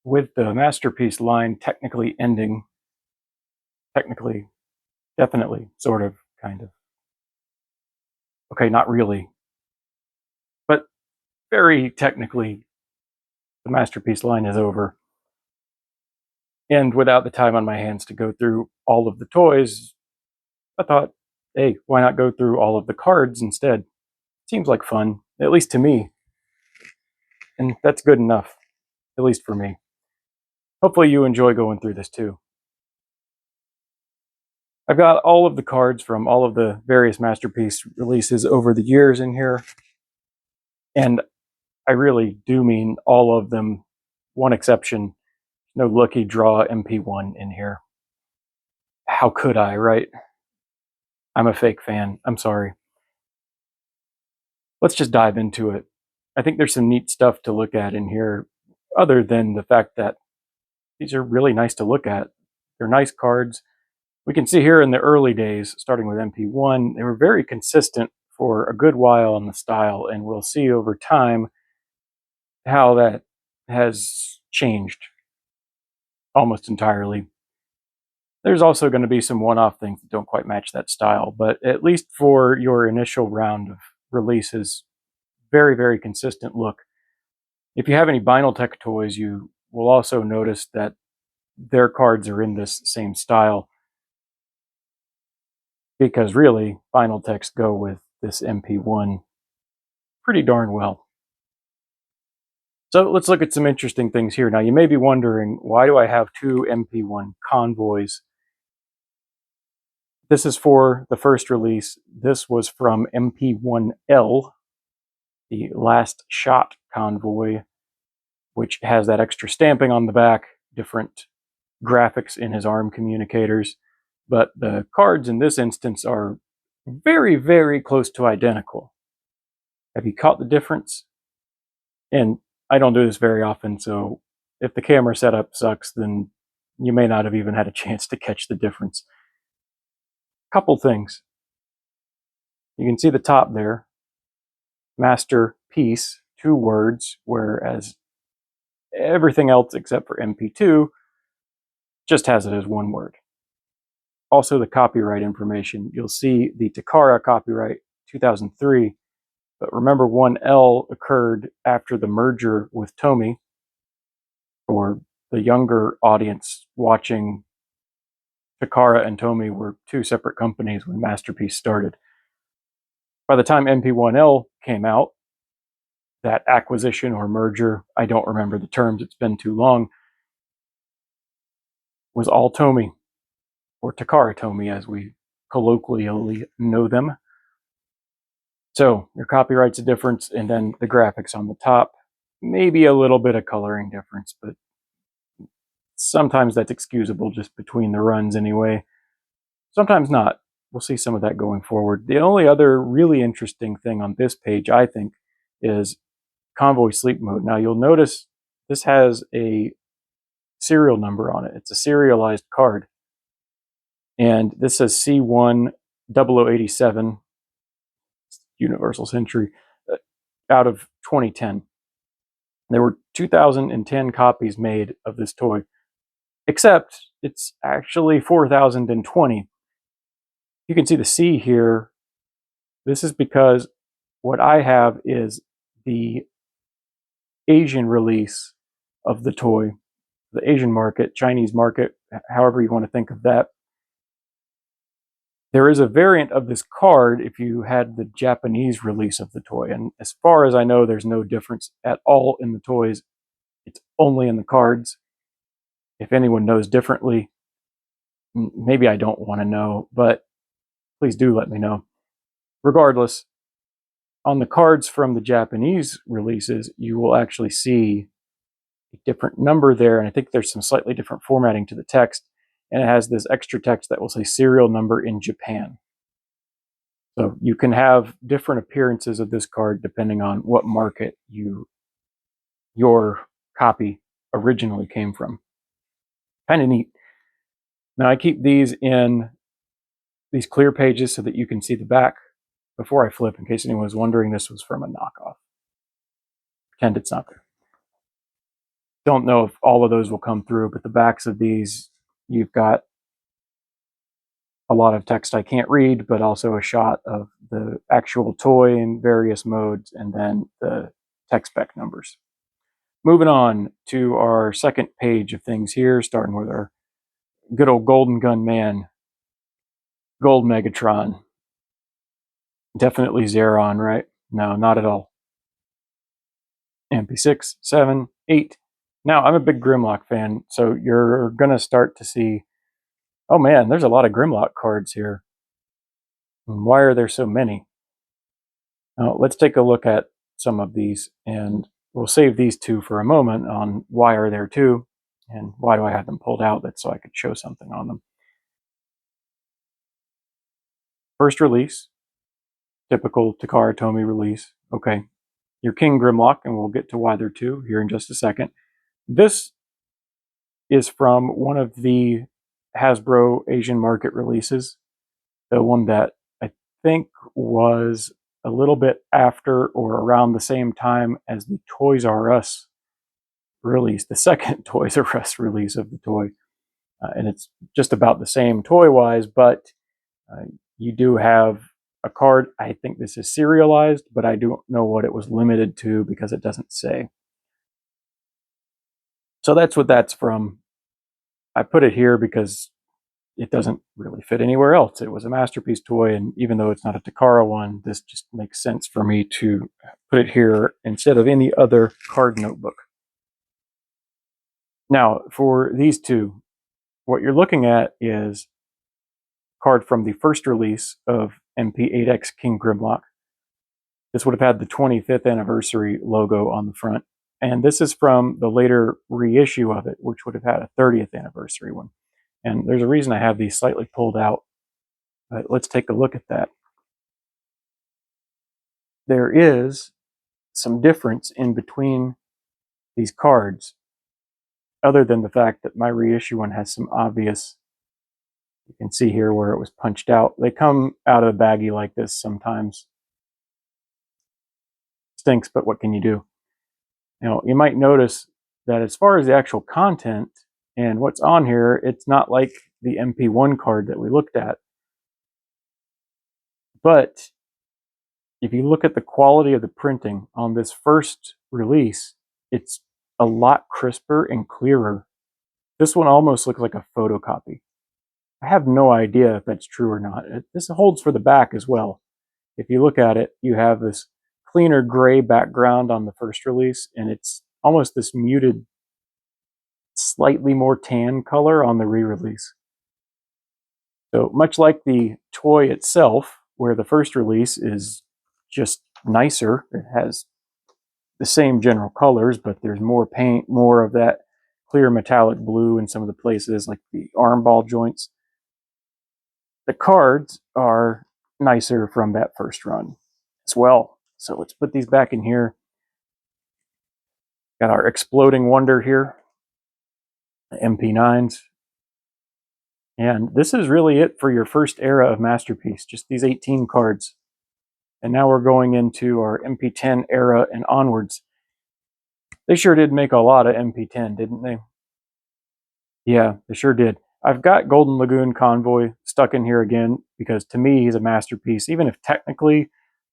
with the Masterpiece line technically ending, technically, definitely, sort of, kind of. Okay, not really, but very technically, the Masterpiece line is over. And without the time on my hands to go through all of the toys, I thought, hey, why not go through all of the cards instead? Seems like fun, at least to me. And that's good enough, at least for me. Hopefully you enjoy going through this too. I've got all of the cards from all of the various Masterpiece releases over the years in here. And I really do mean all of them. One exception, no Lucky Draw MP1 in here. How could I, right? I'm a fake fan. I'm sorry. Let's just dive into it. I think there's some neat stuff to look at in here, other than the fact that these are really nice to look at. They're nice cards. We can see here in the early days, starting with MP1, they were very consistent for a good while in the style, and we'll see over time how that has changed almost entirely. There's also going to be some one-off things that don't quite match that style, but at least for your initial round of releases, very, very consistent look. If you have any Vinyltech toys, you will also notice that their cards are in this same style, because really, Vinyltechs go with this MP1 pretty darn well. So let's look at some interesting things here. Now, you may be wondering, why do I have two MP1 convoys? This is for the first release. This was from MP1L, the Last Shot convoy, which has that extra stamping on the back, different graphics in his arm communicators. But the cards in this instance are very, very close to identical. Have you caught the difference? And I don't do this very often, so if the camera setup sucks, then you may not have even had a chance to catch the difference. Couple things. You can see the top there, Masterpiece, 2 words, whereas everything else except for MP2 just has it as 1 word. Also, the copyright information. You'll see the Takara copyright 2003, but remember 1L occurred after the merger with Tomy. For the younger audience watching, Takara and Tomy were 2 separate companies when Masterpiece started. By the time MP1L came out, that acquisition or merger, I don't remember the terms, it's been too long, was all Tomy, or Takara Tomy as we colloquially know them. So your copyright's a difference, and then the graphics on the top, maybe a little bit of coloring difference, but sometimes that's excusable just between the runs anyway. Sometimes not. We'll see some of that going forward. The only other really interesting thing on this page, I think, is Convoy Sleep Mode. Now you'll notice this has a serial number on it. It's a serialized card. And this says C10087, Universal Century, out of 2010. There were 2010 copies made of this toy, except it's actually 4020. You can see the C here. This is because what I have is the Asian release of the toy, the Asian market, Chinese market, however you want to think of that. There is a variant of this card if you had the Japanese release of the toy, and as far as I know, there's no difference at all in the toys. It's only in the cards. If anyone knows differently, maybe I don't want to know, but please do let me know. Regardless, on the cards from the Japanese releases, you will actually see a different number there, and I think there's some slightly different formatting to the text, and it has this extra text that will say serial number in Japan. So you can have different appearances of this card depending on what market your copy originally came from. Kind of neat. Now I keep these in these clear pages so that you can see the back before I flip, in case anyone was wondering this was from a knockoff. Pretend it's not there. Don't know if all of those will come through, but the backs of these, you've got a lot of text I can't read, but also a shot of the actual toy in various modes, and then the tech spec numbers. Moving on to our second page of things here, starting with our good old Golden Gun Man, Gold Megatron. Definitely Zeron, right? No, not at all. MP6, 7, 8. Now, I'm a big Grimlock fan, so you're going to start to see, oh man, there's a lot of Grimlock cards here. Why are there so many? Now, let's take a look at some of these, and we'll save these two for a moment on why are there two, and why do I have them pulled out. That's so I could show something on them. First release, typical Takara Tomy release. Okay, your King Grimlock, and we'll get to why they're two here in just a second. This is from one of the Hasbro Asian market releases, the one that I think was a little bit after or around the same time as the Toys R Us release, the second Toys R Us release of the toy. And it's just about the same toy-wise, but you do have a card. I think this is serialized, but I don't know what it was limited to because it doesn't say. So that's what that's from. I put it here because it doesn't really fit anywhere else. It was a Masterpiece toy, and even though it's not a Takara one, this just makes sense for me to put it here instead of any other card notebook. Now, for these two, what you're looking at is a card from the first release of MP8X King Grimlock. This would have had the 25th anniversary logo on the front. And this is from the later reissue of it, which would have had a 30th anniversary one. And there's a reason I have these slightly pulled out. But let's take a look at that. There is some difference in between these cards, other than the fact that my reissue one has some obvious, you can see here where it was punched out. They come out of a baggie like this sometimes. Stinks, but what can you do? Now, you might notice that as far as the actual content and what's on here, it's not like the MP1 card that we looked at. But if you look at the quality of the printing on this first release, it's a lot crisper and clearer. This one almost looks like a photocopy. I have no idea if that's true or not. This holds for the back as well. If you look at it, you have this cleaner gray background on the first release, and it's almost this muted, slightly more tan color on the re-release. So much like the toy itself, where the first release is just nicer, it has the same general colors, but there's more paint, more of that clear metallic blue in some of the places, like the arm ball joints. The cards are nicer from that first run as well. So let's put these back in here. Got our Exploding Wonder here, the MP9s. And this is really it for your first era of Masterpiece, just these 18 cards. And now we're going into our MP10 era and onwards. They sure did make a lot of MP10, didn't they? Yeah, they sure did. I've got Golden Lagoon Convoy stuck in here again because to me he's a masterpiece, even if technically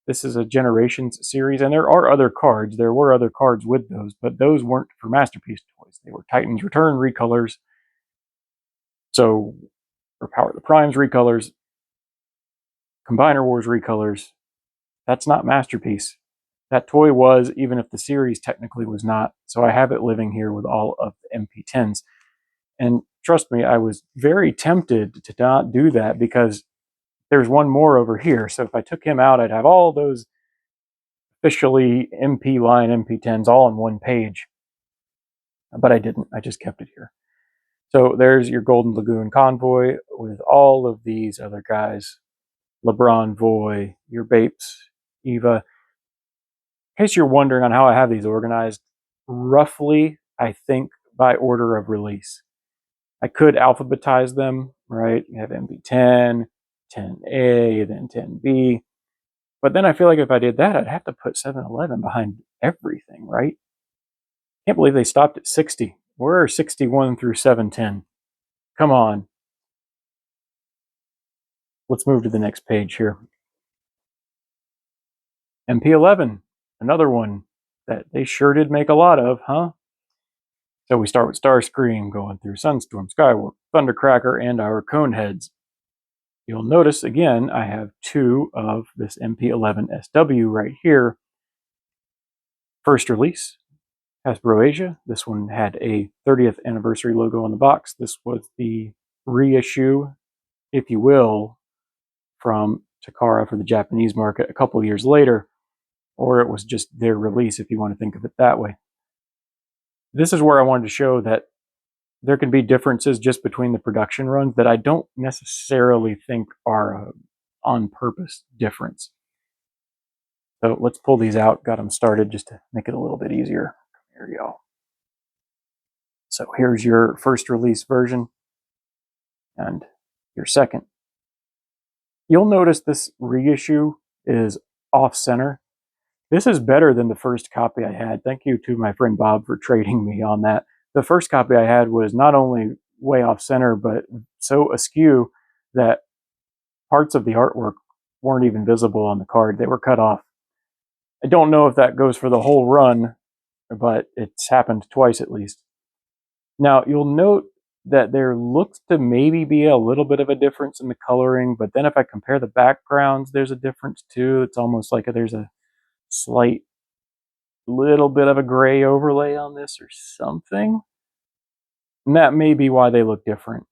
this is a Generations series, and there are other cards. There were other cards with those, but those weren't for Masterpiece toys. They were Titans Return recolors. So, or Power of the Primes recolors, Combiner Wars recolors. That's not Masterpiece. That toy was, even if the series technically was not. So I have it living here with all of the MP10s. And trust me, I was very tempted to not do that because there's one more over here. So if I took him out, I'd have all those officially MP line MP10s all on one page. But I didn't. I just kept it here. So there's your Golden Lagoon Convoy with all of these other guys. LeBron Voy, your Bapes, Eva. In case you're wondering on how I have these organized, roughly, I think, by order of release. I could alphabetize them, right? You have MP10, 10A, then 10B. But then I feel like if I did that, I'd have to put 7-Eleven behind everything, right? Can't believe they stopped at 60. We're 61 through 710. Come on. Let's move to the next page here. MP11, another one that they sure did make a lot of, huh? So we start with Starscream, going through Sunstorm, Skywarp, Thundercracker, and our Coneheads. You'll notice, again, I have two of this MP11 SW right here. First release, Hasbro Asia. This one had a 30th anniversary logo on the box. This was the reissue, if you will, from Takara for the Japanese market a couple years later, or it was just their release, if you want to think of it that way. This is where I wanted to show that there can be differences just between the production runs that I don't necessarily think are a on purpose difference. So let's pull these out. Got them started just to make it a little bit easier. Here you go. So here's your first release version and your second. You'll notice this reissue is off center. This is better than the first copy I had. Thank you to my friend Bob for trading me on that. The first copy I had was not only way off center, but so askew that parts of the artwork weren't even visible on the card. They were cut off. I don't know if that goes for the whole run, but it's happened twice at least. Now, you'll note that there looks to maybe be a little bit of a difference in the coloring, but then if I compare the backgrounds, there's a difference too. It's almost like there's a slight little bit of a gray overlay on this or something. And that may be why they look different.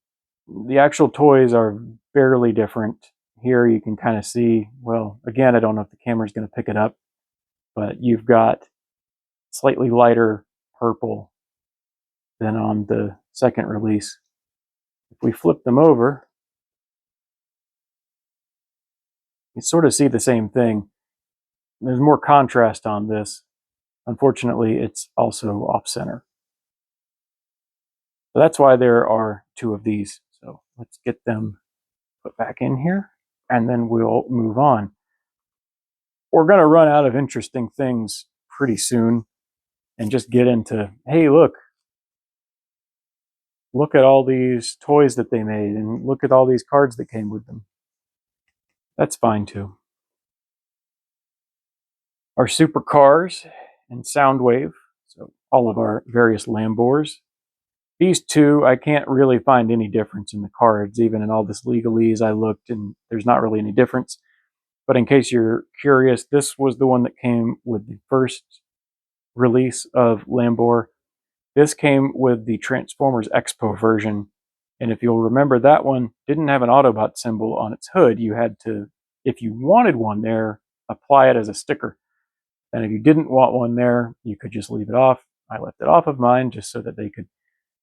The actual toys are barely different. Here you can kind of see, well, again, I don't know if the camera's going to pick it up, but you've got slightly lighter purple than on the second release. If we flip them over, you sort of see the same thing. There's more contrast on this. Unfortunately, it's also off center. So that's why there are two of these. So let's get them put back in here, and then we'll move on. We're going to run out of interesting things pretty soon and just get into, hey, look at all these toys that they made, and look at all these cards that came with them. That's fine too. Our supercars and Soundwave, so all of our various Lambors. These two, I can't really find any difference in the cards. Even in all this legalese, I looked and there's not really any difference. But in case you're curious, this was the one that came with the first release of Lambor. This came with the Transformers Expo version. And if you'll remember, that one didn't have an Autobot symbol on its hood. You had to, if you wanted one there, apply it as a sticker. And if you didn't want one there, you could just leave it off. I left it off of mine just so that they could,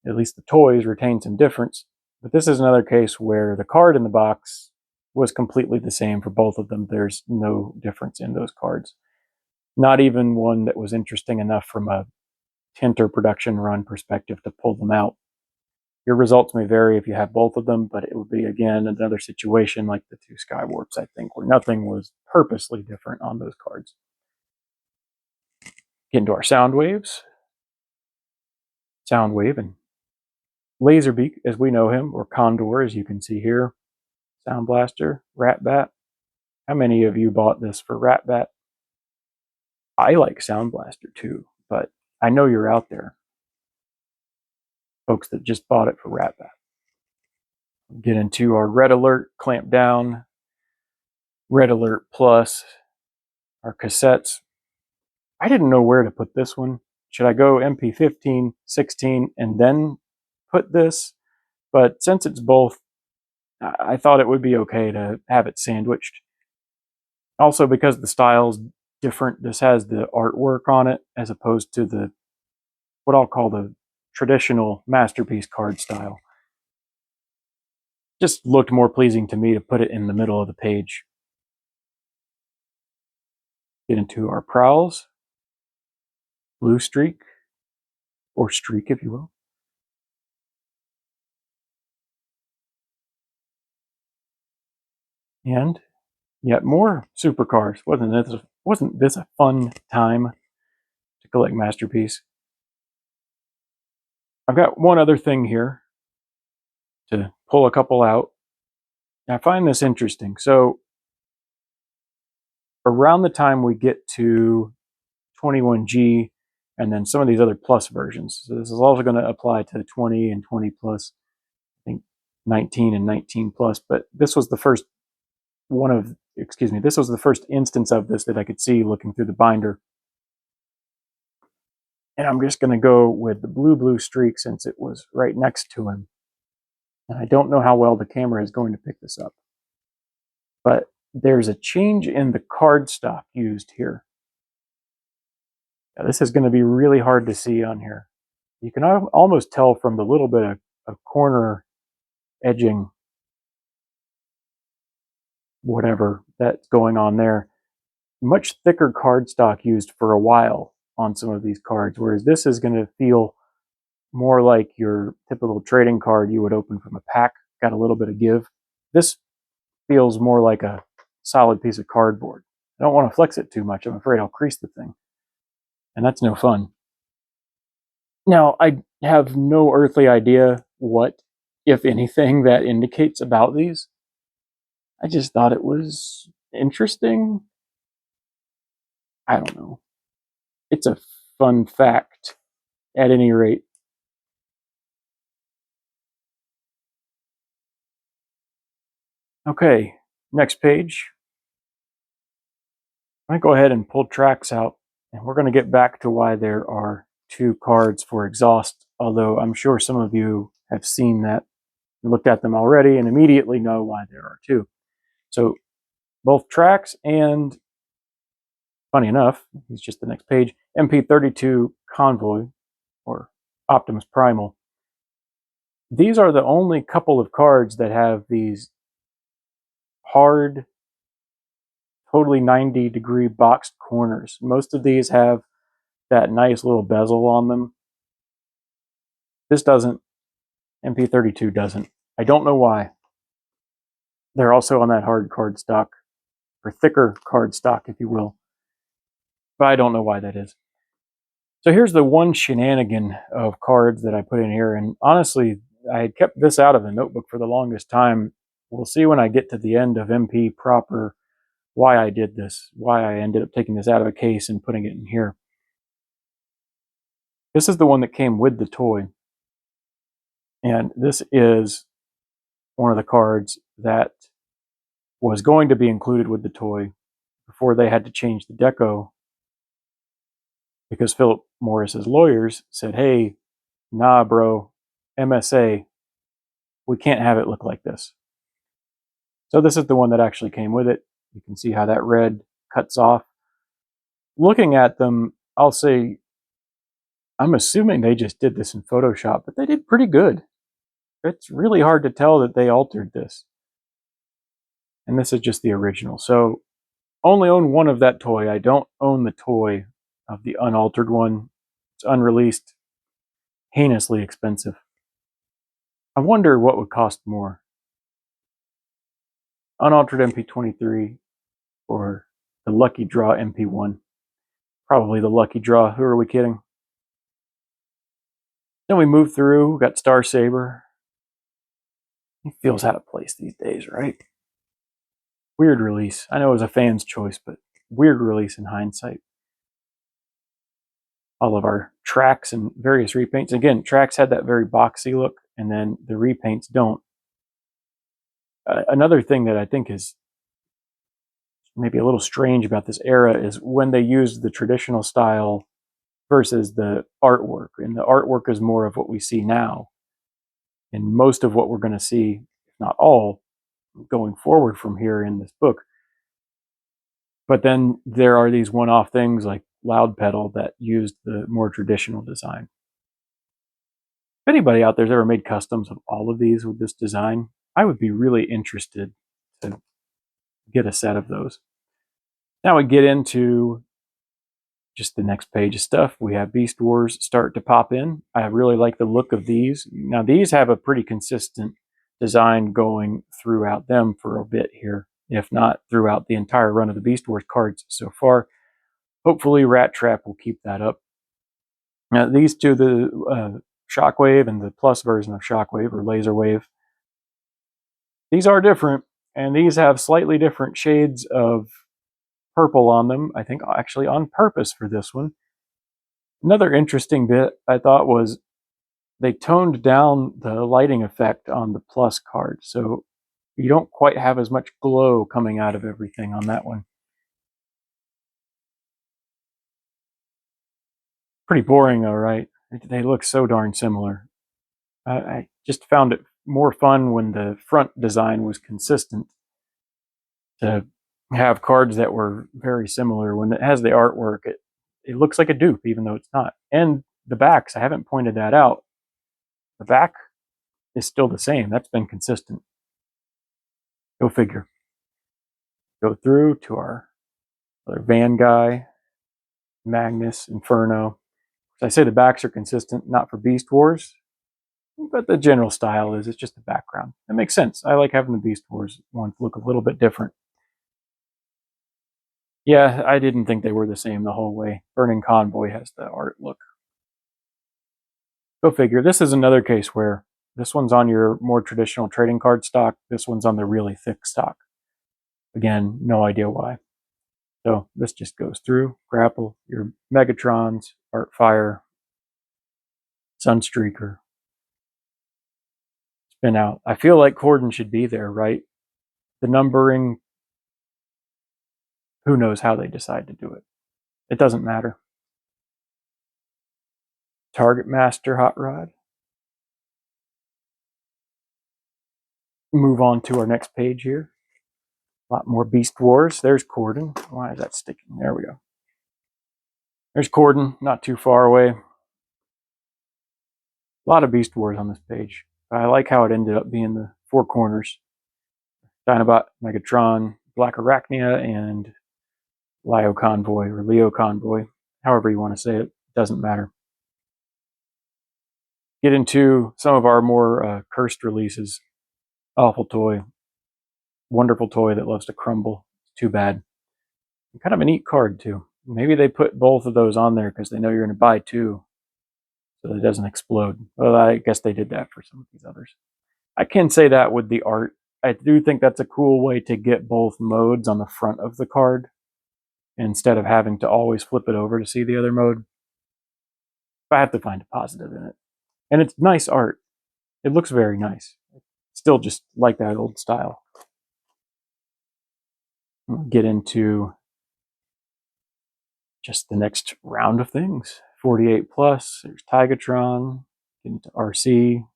at least the toys, retain some difference. But this is another case where the card in the box was completely the same for both of them. There's no difference in those cards. Not even one that was interesting enough from a Tinter production run perspective to pull them out. Your results may vary if you have both of them, but it would be, again, another situation like the two Skywarps, I think, where nothing was purposely different on those cards. Get into our Soundwaves. Soundwave and Laserbeak, as we know him, or Condor, as you can see here. Sound Blaster, Ratbat. How many of you bought this for Ratbat? I like Sound Blaster too, but I know you're out there. Folks that just bought it for Ratbat. Get into our Red Alert, Clamp Down, Red Alert Plus, our cassettes. I didn't know where to put this one. Should I go MP15, 16, and then put this? But since it's both, I thought it would be okay to have it sandwiched. Also, because the style's different, this has the artwork on it as opposed to the, what I'll call the traditional Masterpiece card style. Just looked more pleasing to me to put it in the middle of the page. Get into our Prowls, Blue Streak, or Streak if you will. And yet more supercars. Wasn't this a fun time to collect Masterpiece? I've got one other thing here to pull a couple out. I find this interesting. So around the time we get to 21G and then some of these other plus versions, so this is also going to apply to 20 and 20 plus, I think 19 and 19 plus, but this was the first this was the first instance of this that I could see looking through the binder. And I'm just going to go with the blue streak since it was right next to him. And I don't know how well the camera is going to pick this up. But there's a change in the cardstock used here. Now, this is going to be really hard to see on here. You can almost tell from the little bit of corner edging, whatever that's going on there. Much thicker cardstock used for a while on some of these cards, whereas this is going to feel more like your typical trading card you would open from a pack, got a little bit of give. This feels more like a solid piece of cardboard. I don't want to flex it too much. I'm afraid I'll crease the thing, and that's no fun. Now, I have no earthly idea what, if anything, that indicates about these. I just thought it was interesting. I don't know. It's a fun fact, at any rate. Okay, next page. I might go ahead and pull tracks out, and we're going to get back to why there are 2 cards for exhaust, although I'm sure some of you have seen that and looked at them already and immediately know why there are 2. So both tracks and, funny enough, it's just the next page, MP32 Convoy, or Optimus Primal. These are the only couple of cards that have these hard, totally 90-degree boxed corners. Most of these have that nice little bezel on them. This doesn't. MP32 doesn't. I don't know why. They're also on that hard cardstock, or thicker cardstock, if you will. But I don't know why that is. So here's the one shenanigan of cards that I put in here. And honestly, I had kept this out of the notebook for the longest time. We'll see when I get to the end of MP proper why I did this, why I ended up taking this out of a case and putting it in here. This is the one that came with the toy. And this is one of the cards that was going to be included with the toy before they had to change the deco, because Philip Morris's lawyers said, hey, nah, bro, MSA, we can't have it look like this. So this is the one that actually came with it. You can see how that red cuts off. Looking at them, I'll say, I'm assuming they just did this in Photoshop, but they did pretty good. It's really hard to tell that they altered this. And this is just the original. So only own one of that toy. I don't own the toy of the unaltered one. It's unreleased, heinously expensive. I wonder what would cost more. Unaltered MP23 or the Lucky Draw MP1. Probably the Lucky Draw. Who are we kidding? Then we move through. We got Star Saber. He feels out of place these days, right? Weird release. I know it was a fan's choice, but weird release in hindsight. All of our tracks and various repaints. Again, tracks had that very boxy look, and then the repaints don't. Another thing that I think is maybe a little strange about this era is when they used the traditional style versus the artwork. And the artwork is more of what we see now. And most of what we're going to see, if not all, going forward from here in this book. But then there are these one-off things like Loud Pedal that used the more traditional design. If anybody out there's ever made customs of all of these with this design, I would be really interested to get a set of those. Now we get into just the next page of stuff. We have Beast Wars start to pop in. I really like the look of these. Now these have a pretty consistent design going throughout them for a bit here, if not throughout the entire run of the Beast Wars cards so far. Hopefully Rat Trap will keep that up. Now these two, the Shockwave and the Plus version of Shockwave, or Laser Wave. These are different, and these have slightly different shades of purple on them, I think actually on purpose for this one. Another interesting bit I thought was they toned down the lighting effect on the Plus card, so you don't quite have as much glow coming out of everything on that one. Pretty boring though, right? They look so darn similar. I just found it more fun when the front design was consistent to have cards that were very similar. When it has the artwork, it looks like a dupe, even though it's not. And the backs, I haven't pointed that out. The back is still the same. That's been consistent. Go figure. Go through to our other Van guy, Magnus, Inferno. As I say, the backs are consistent, not for Beast Wars, but the general style is it's just the background. That makes sense. I like having the Beast Wars ones look a little bit different. Yeah, I didn't think they were the same the whole way. Burning Convoy has the art look. Go figure. This is another case where this one's on your more traditional trading card stock. This one's on the really thick stock. Again, no idea why. So this just goes through, grapple, your Megatrons, Artfire, Sunstreaker, spin out. I feel like Corden should be there, right? The numbering, who knows how they decide to do it. It doesn't matter. Target Master Hot Rod. Move on to our next page here. A lot more Beast Wars. There's Corden. Why is that sticking? There we go. There's Corden, not too far away. A lot of Beast Wars on this page. I like how it ended up being the four corners. Dinobot, Megatron, Black Arachnia, and Leo Convoy, or Leo Convoy. However you want to say it, doesn't matter. Get into some of our more cursed releases. Awful toy. Wonderful toy that loves to crumble. Too bad. Kind of a neat card, too. Maybe they put both of those on there because they know you're going to buy two so that it doesn't explode. Well, I guess they did that for some of these others. I can say that with the art. I do think that's a cool way to get both modes on the front of the card instead of having to always flip it over to see the other mode. I have to find a positive in it. And it's nice art. It looks very nice. Still just like that old style. We'll get into just the next round of things. 48 plus, there's Tigatron, get into RC.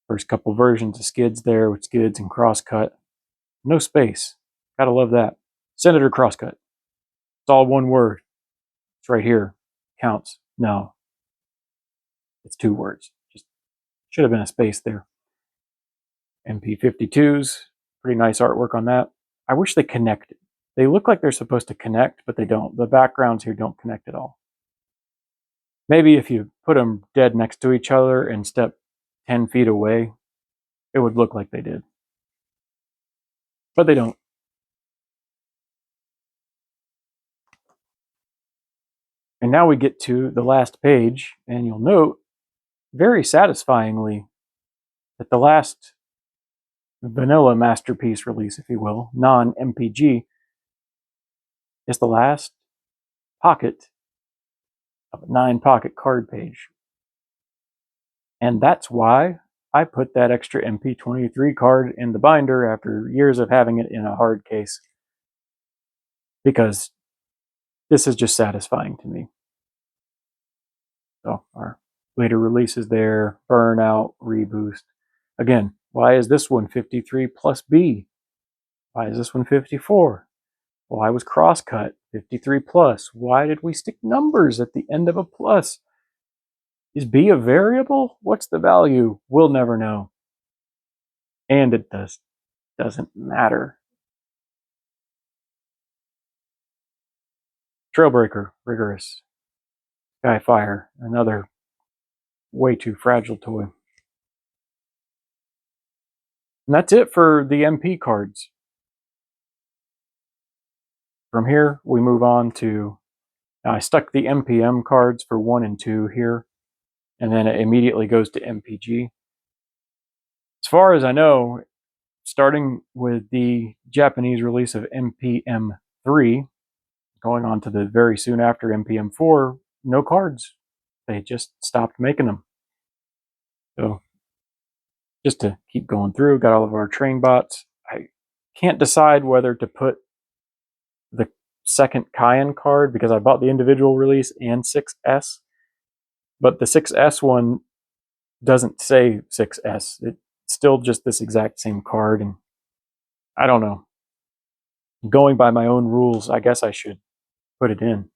First couple versions of Skids there with Skids and Crosscut. No space. Gotta love that. Senator Crosscut. It's all one word. It's right here. Counts. No. It's two words. Just should have been a space there. MP52s. Pretty nice artwork on that. I wish they connected. They look like they're supposed to connect, but they don't. The backgrounds here don't connect at all. Maybe if you put them dead next to each other and step 10 feet away, it would look like they did. But they don't. And now we get to the last page, and you'll note, very satisfyingly, that the last vanilla masterpiece release, if you will, non-MPG, is the last pocket of a 9-pocket card page. And that's why I put that extra MP23 card in the binder after years of having it in a hard case. Because this is just satisfying to me. So our later releases there, Burnout, Reboost. Again, why is this one 53 plus B? Why is this one 54? Why was Crosscut 53 plus? Why did we stick numbers at the end of a plus? Is B a variable? What's the value? We'll never know. And it doesn't matter. Trailbreaker, Rigorous. Skyfire, another way too fragile toy. And that's it for the MP cards. From here, we move on to, now I stuck the MPM cards for 1 and 2 here. and then it immediately goes to MPG. As far as I know, starting with the Japanese release of MPM3, going on to the very soon after MPM4, no cards. They just stopped making them. So just to keep going through, got all of our train bots. I can't decide whether to put the second Cayenne card because I bought the individual release and 6S, but the 6S one doesn't say 6S. It's still just this exact same card, and I don't know. Going by my own rules, I guess I should put it in.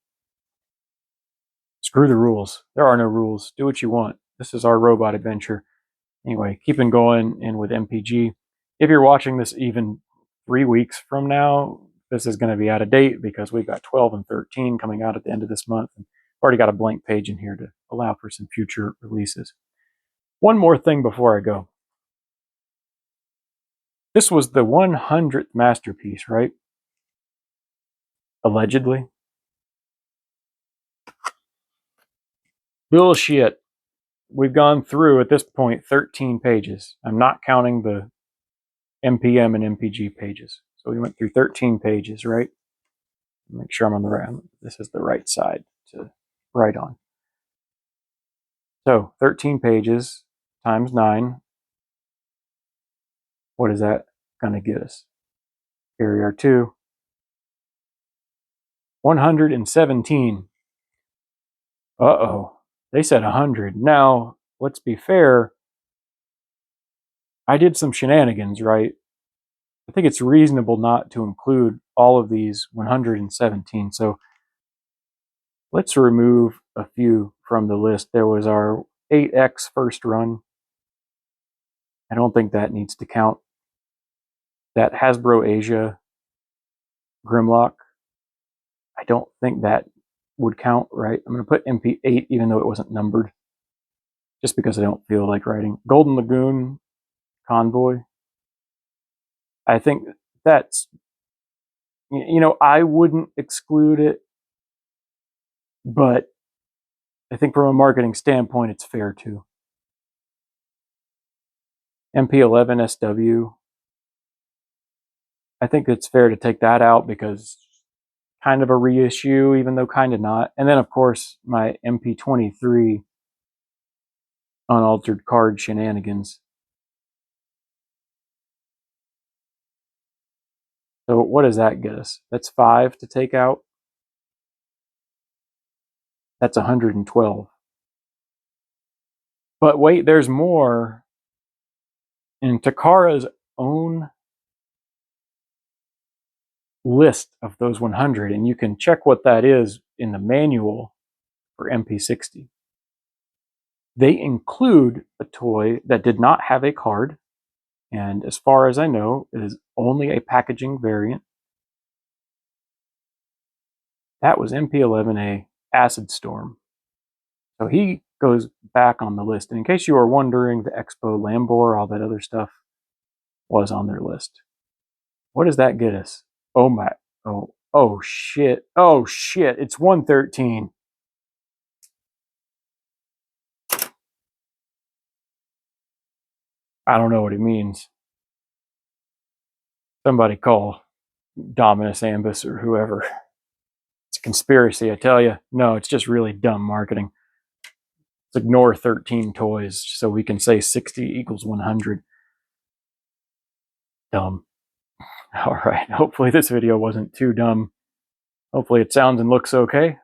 Screw the rules. There are no rules. Do what you want. This is our robot adventure. Anyway, keeping going in with MPG. If you're watching this even 3 weeks from now, this is going to be out of date because we've got 12 and 13 coming out at the end of this month. And I've already got a blank page in here to allow for some future releases. One more thing before I go. This was the 100th masterpiece, right? Allegedly. Bullshit. We've gone through, at this point, 13 pages. I'm not counting the MPM and MPG pages. So we went through 13 pages, right? Make sure I'm on the right. This is the right side to write on. So 13 pages times 9. What is that going to get us? Here we are, 2. 117. Uh-oh. They said 100. Now, let's be fair. I did some shenanigans, right? I think it's reasonable not to include all of these 117. So let's remove a few from the list. There was our 8X first run. I don't think that needs to count. That Hasbro Asia Grimlock, I don't think that would count, right? I'm going to put MP8 even though it wasn't numbered, just because I don't feel like writing. Golden Lagoon Convoy, I think that's, I wouldn't exclude it, but I think from a marketing standpoint, it's fair to. MP11 SW, I think it's fair to take that out because kind of a reissue, even though kind of not. And then, of course, my MP23 unaltered card shenanigans. So what does that get us? That's 5 to take out. That's 112. But wait, there's more. In Takara's own list of those 100, and you can check what that is in the manual for MP60. They include a toy that did not have a card, and as far as I know, it is only a packaging variant. That was MP11A Acid Storm. So he goes back on the list. And in case you are wondering, the Expo Lambor, all that other stuff was on their list. What does that get us? Oh shit. Oh shit. It's 113. I don't know what it means. Somebody call Dominus Ambus or whoever. It's a conspiracy, I tell you. No, it's just really dumb marketing. Let's ignore 13 toys so we can say 60 equals 100. Dumb. All right, hopefully this video wasn't too dumb. Hopefully it sounds and looks okay.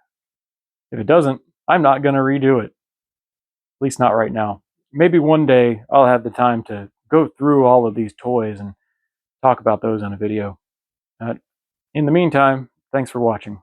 If it doesn't, I'm not going to redo it. At least not right now. Maybe one day I'll have the time to go through all of these toys and talk about those on a video. In the meantime, thanks for watching.